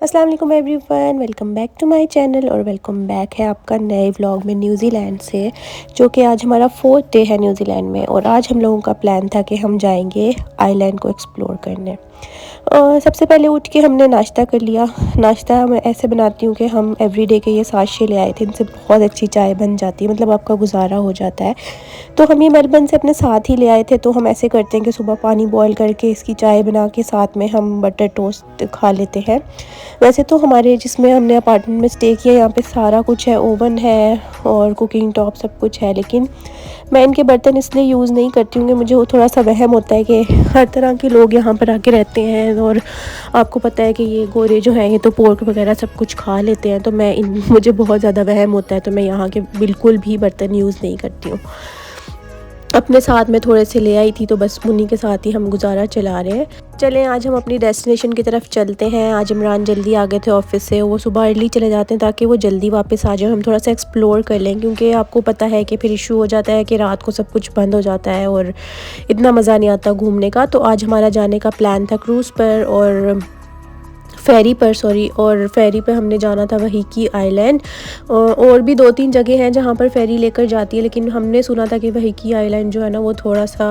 अस्सलाम वालेकुम everyone, welcome back to my channel और वेलकम बैक है आपका नए व्लॉग में न्यूज़ीलैंड से। जो कि आज हमारा 4th डे है न्यूज़ीलैंड में और आज हम लोगों का प्लान था कि हम जाएंगे आइलैंड को एक्सप्लोर करने। सबसे पहले उठ के हमने नाश्ता कर लिया। नाश्ता मैं ऐसे बनाती हूँ कि हम एवरीडे के ये साशे ले आए थे, इनसे बहुत अच्छी चाय बन जाती है, मतलब आपका गुजारा हो जाता है। तो हम ये मेलबर्न से अपने साथ ही ले आए थे। तो हम ऐसे करते हैं कि सुबह पानी बॉयल करके इसकी चाय बना के साथ में हम बटर टोस्ट खा लेते हैं। वैसे तो हमारे जिसमें हमने अपार्टमेंट में स्टे किया यहाँ पे सारा कुछ है, ओवन है और कुकिंग टॉप सब कुछ है, लेकिन मैं इनके बर्तन इसलिए यूज़ नहीं करती हूँ कि मुझे वो थोड़ा सा वहम होता है कि हर तरह के लोग यहाँ पर आके रहते हैं और आपको पता है कि ये गोरे जो हैं ये तो पोर्क वगैरह सब कुछ खा लेते हैं। तो मुझे बहुत ज़्यादा वहम होता है, तो मैं यहाँ के बिल्कुल भी बर्तन यूज़ नहीं करती हूँ। अपने साथ में थोड़े से ले आई थी, तो बस उन्हीं के साथ ही हम गुजारा चला रहे हैं। चलें आज हम अपनी डेस्टिनेशन की तरफ चलते हैं। आज इमरान जल्दी आ गए थे ऑफिस से, वो सुबह अर्ली चले जाते हैं ताकि वो जल्दी वापस आ जाए, हम थोड़ा सा एक्सप्लोर कर लें, क्योंकि आपको पता है कि फिर इशू हो जाता है कि रात को सब कुछ बंद हो जाता है और इतना मज़ा नहीं आता घूमने का। तो आज हमारा जाने का प्लान था क्रूज़ पर और फेरी पे हमने जाना था वहीकी आइलैंड। और भी 2-3 जगह हैं जहाँ पर फेरी लेकर जाती है, लेकिन हमने सुना था कि वहीकी आइलैंड जो है ना वो थोड़ा सा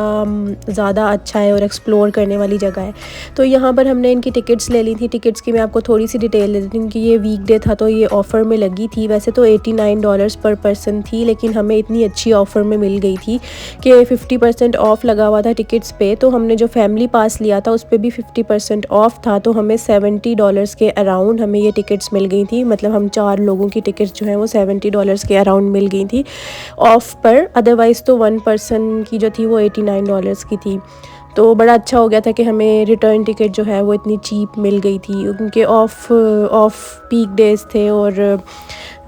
ज़्यादा अच्छा है और एक्सप्लोर करने वाली जगह है। तो यहाँ पर हमने इनकी टिकट्स ले ली थी। टिकट्स की मैं आपको थोड़ी सी डिटेल दे देती हूँ कि ये वीकडे था तो ये ऑफ़र में लगी थी। वैसे तो $89 पर पर्सन थी, लेकिन हमें इतनी अच्छी ऑफ़र में मिल गई थी कि 50% ऑफ़ लगा हुआ था टिकट्स पे। तो हमने जो फैमिली पास लिया था उस पर भी 50% ऑफ़ था, तो हमें $70 के अराउंड हमें ये टिकट्स मिल गई थी। मतलब हम 4 लोगों की टिकट्स जो हैं वो $70 के अराउंड मिल गई थी ऑफ़ पर। अदरवाइज़ तो 1 पर्सन की जो थी वो $89 की थी। तो बड़ा अच्छा हो गया था कि हमें रिटर्न टिकट जो है वो इतनी चीप मिल गई थी, उनके ऑफ पीक डेज़ थे। और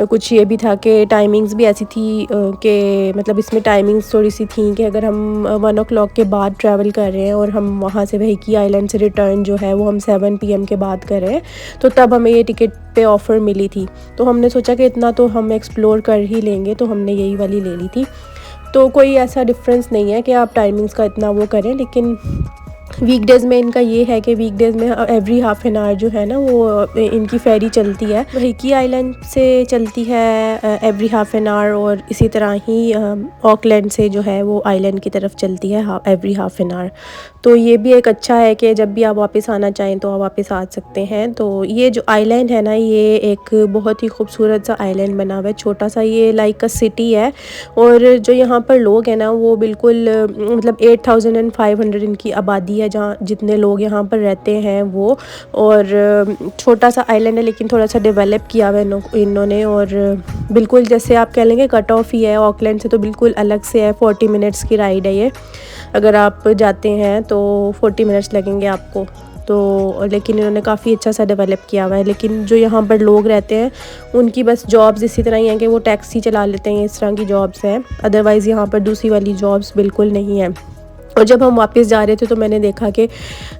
कुछ ये भी था कि टाइमिंग्स भी ऐसी थी कि मतलब इसमें टाइमिंग्स थोड़ी सी थी कि अगर हम 1 o'clock के बाद ट्रैवल कर रहे हैं और हम वहाँ से वहीकी आइलैंड से रिटर्न जो है वो हम 7 PM के बाद कर रहे हैं, तो तब हमें ये टिकट पे ऑफ़र मिली थी। तो हमने सोचा कि इतना तो हम एक्सप्लोर कर ही लेंगे, तो हमने यही वाली ले ली थी। तो कोई ऐसा डिफरेंस नहीं है कि आप टाइमिंग्स का इतना वो करें, लेकिन वीकडेज़ में इनका ये है कि वीकडेज़ में एवरी हाफ एन आवर जो है ना वो इनकी फेरी चलती है। वहीकी आइलैंड से चलती है एवरी हाफ एन आवर, और इसी तरह ही ऑकलैंड से जो है वो आइलैंड की तरफ चलती है एवरी हाफ एन आवर। तो ये भी एक अच्छा है कि जब भी आप वापस आना चाहें तो आप वापस आ सकते हैं। तो ये जो आइलैंड है ना ये एक बहुत ही खूबसूरत सा आइलैंड बना हुआ है, छोटा सा, ये लाइक अ सिटी है। और जो यहाँ पर लोग हैं ना वो बिल्कुल मतलब 8500 इनकी आबादी है जहाँ जितने लोग यहाँ पर रहते हैं वो। और छोटा सा आइलैंड है लेकिन थोड़ा सा डेवलप किया हुआ है इन्होंने, और बिल्कुल जैसे आप कह लेंगे कट ऑफ ही है ऑकलैंड से, तो बिल्कुल अलग से है। 40 मिनट्स की राइड है ये, अगर आप जाते हैं तो 40 मिनट्स लगेंगे आपको। तो लेकिन इन्होंने काफ़ी अच्छा सा डेवलप किया हुआ है। लेकिन जो यहाँ पर लोग रहते हैं उनकी बस जॉब्स इसी तरह ही हैं कि वो टैक्सी चला लेते हैं, इस तरह की जॉब्स हैं। अदरवाइज़ यहाँ पर दूसरी वाली जॉब्स बिल्कुल नहीं है। और जब हम वापस जा रहे थे तो मैंने देखा कि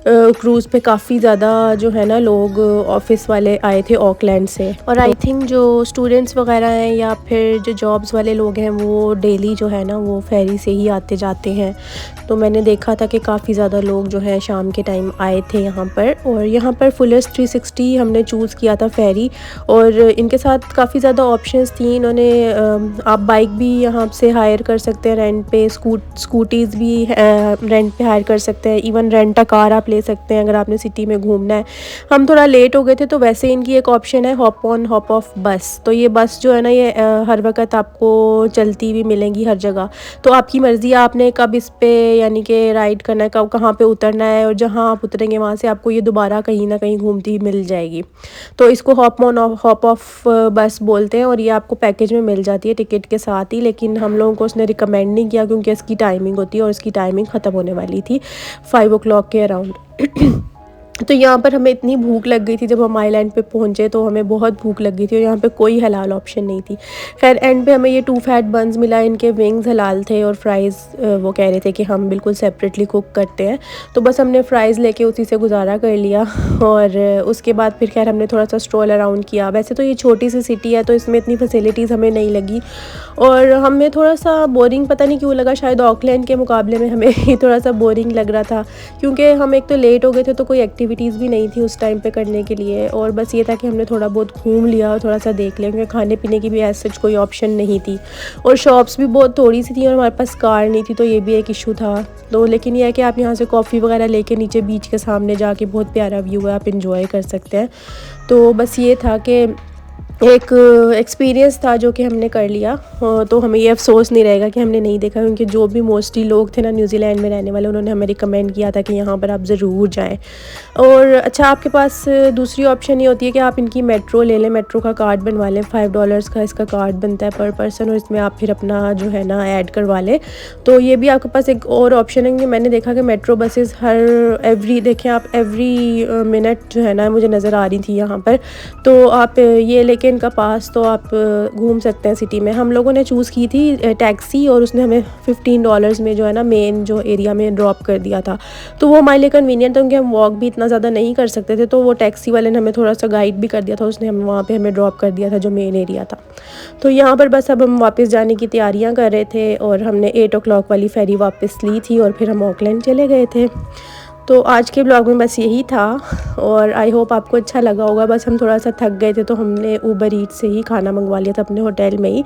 क्रूज़ पे काफ़ी ज़्यादा जो है ना लोग ऑफिस वाले आए थे ऑकलैंड से। और आई थिंक जो स्टूडेंट्स वगैरह हैं या फिर जो जॉब्स वाले लोग हैं वो डेली जो है ना वो फेरी से ही आते जाते हैं। तो मैंने देखा था कि काफ़ी ज़्यादा लोग जो हैं शाम के टाइम आए थे यहाँ पर। और यहाँ पर फुलेस्ट 360 हमने चूज़ किया था फेरी, और इनके साथ काफ़ी ज़्यादा ऑप्शंस थी। इन्होंने आप बाइक भी यहाँ से हायर कर सकते हैं रेंट पे, स्कूटीज़ भी रेंट पे हायर कर सकते हैं, इवन रेंट अ कार आप ले सकते हैं अगर आपने सिटी में घूमना है। हम थोड़ा लेट हो गए थे तो वैसे इनकी एक ऑप्शन है हॉप ऑन हॉप ऑफ बस। तो ये बस जो है ना ये हर वक्त आपको चलती हुई मिलेंगी हर जगह। तो आपकी मर्ज़ी है आपने कब इस पे यानी कि राइड करना है, कब कहाँ पे उतरना है, और जहाँ आप उतरेंगे वहाँ से आपको ये दोबारा कहीं ना कहीं घूमती हुई मिल जाएगी। तो इसको हॉप ऑन हॉप ऑफ बस बोलते हैं, और ये आपको पैकेज में मिल जाती है टिकट के साथ ही। लेकिन हम लोगों को उसने रिकमेंड नहीं किया क्योंकि इसकी टाइमिंग होती है और इसकी टाइमिंग ख़त्म होने वाली थी 5 o'clock के अराउंड। तो यहाँ पर हमें इतनी भूख लग गई थी जब हम आइलैंड पे पहुँचे, तो हमें बहुत भूख लग गई थी और यहाँ पे कोई हलाल ऑप्शन नहीं थी। खैर एंड पे हमें ये 2 फैट बन्स मिला, इनके विंग्स हलाल थे और फ्राइज़ वो कह रहे थे कि हम बिल्कुल सेपरेटली कुक करते हैं। तो बस हमने फ़्राइज़ लेके उसी से गुजारा कर लिया। और उसके बाद फिर खैर हमने थोड़ा सा स्ट्रोल अराउंड किया। वैसे तो ये छोटी सी सिटी है तो इसमें इतनी फैसिलिटीज़ हमें नहीं लगी, और हमें थोड़ा सा बोरिंग पता नहीं क्यों लगा, शायद ऑकलैंड के मुकाबले में हमें थोड़ा सा बोरिंग लग रहा था, क्योंकि हम एक तो लेट हो गए थे तो कोई एक्टिविटी एक्टिविटीज़ भी नहीं थी उस टाइम पे करने के लिए, और बस ये था कि हमने थोड़ा बहुत घूम लिया और थोड़ा सा देख लिया, क्योंकि खाने पीने की भी ऐसा कोई ऑप्शन नहीं थी और शॉप्स भी बहुत थोड़ी सी थी और हमारे पास कार नहीं थी, तो ये भी एक इशू था। तो लेकिन यह है कि आप यहाँ से कॉफ़ी वगैरह लेके नीचे बीच के सामने जाके, बहुत प्यारा व्यू है, आप इंजॉय कर सकते हैं। तो बस ये था कि एक एक्सपीरियंस था जो कि हमने कर लिया, तो हमें ये अफ़सोस नहीं रहेगा कि हमने नहीं देखा, क्योंकि जो भी मोस्टली लोग थे ना न्यूजीलैंड में रहने वाले, उन्होंने हमें रिकमेंड किया था कि यहाँ पर आप ज़रूर जाएं। और अच्छा, आपके पास दूसरी ऑप्शन ये होती है कि आप इनकी मेट्रो ले लें, मेट्रो का कार्ड बनवा लें। $5 का इसका कार्ड बनता है पर पर्सन, और इसमें आप फिर अपना जो है ना ऐड करवा लें। तो ये भी आपके पास एक और ऑप्शन है कि मैंने देखा कि मेट्रो बसेस देखें आप एवरी मिनट जो है ना मुझे नज़र आ रही थी यहाँ पर। तो आप ये लेके इनका पास, तो आप घूम सकते हैं सिटी में। हम लोगों ने चूज़ की थी टैक्सी, और उसने हमें $15 में जो है ना मेन जो एरिया में ड्रॉप कर दिया था। तो वो हमारे लिए कन्वीनियंट था, क्योंकि हम वॉक भी इतना ज़्यादा नहीं कर सकते थे, तो वो टैक्सी वाले ने हमें थोड़ा सा गाइड भी कर दिया था, उसने हम वहाँ पे हमें ड्रॉप कर दिया था जो मेन एरिया था। तो यहाँ पर बस अब हम वापस जाने की तैयारियाँ कर रहे थे, और हमने 8 o'clock वाली फेरी वापस ली थी और फिर हम ऑकलैंड चले गए थे। तो आज के ब्लॉग में बस यही था, और आई होप आपको अच्छा लगा होगा। बस हम थोड़ा सा थक गए थे, तो हमने ऊबर ईट से ही खाना मंगवा लिया था अपने होटल में ही,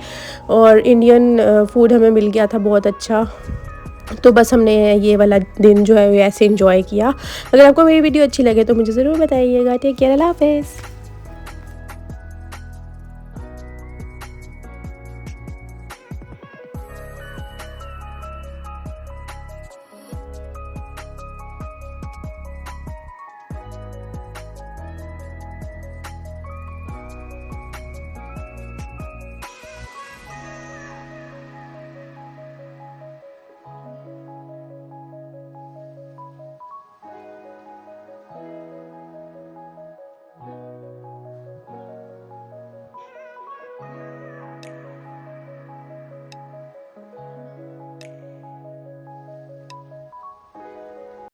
और इंडियन फूड हमें मिल गया था बहुत अच्छा। तो बस हमने ये वाला दिन जो है ऐसे एंजॉय किया। अगर आपको मेरी वीडियो अच्छी लगे तो मुझे ज़रूर बताइएगा। टेक केयर, अल्लाह हाफ़िज़।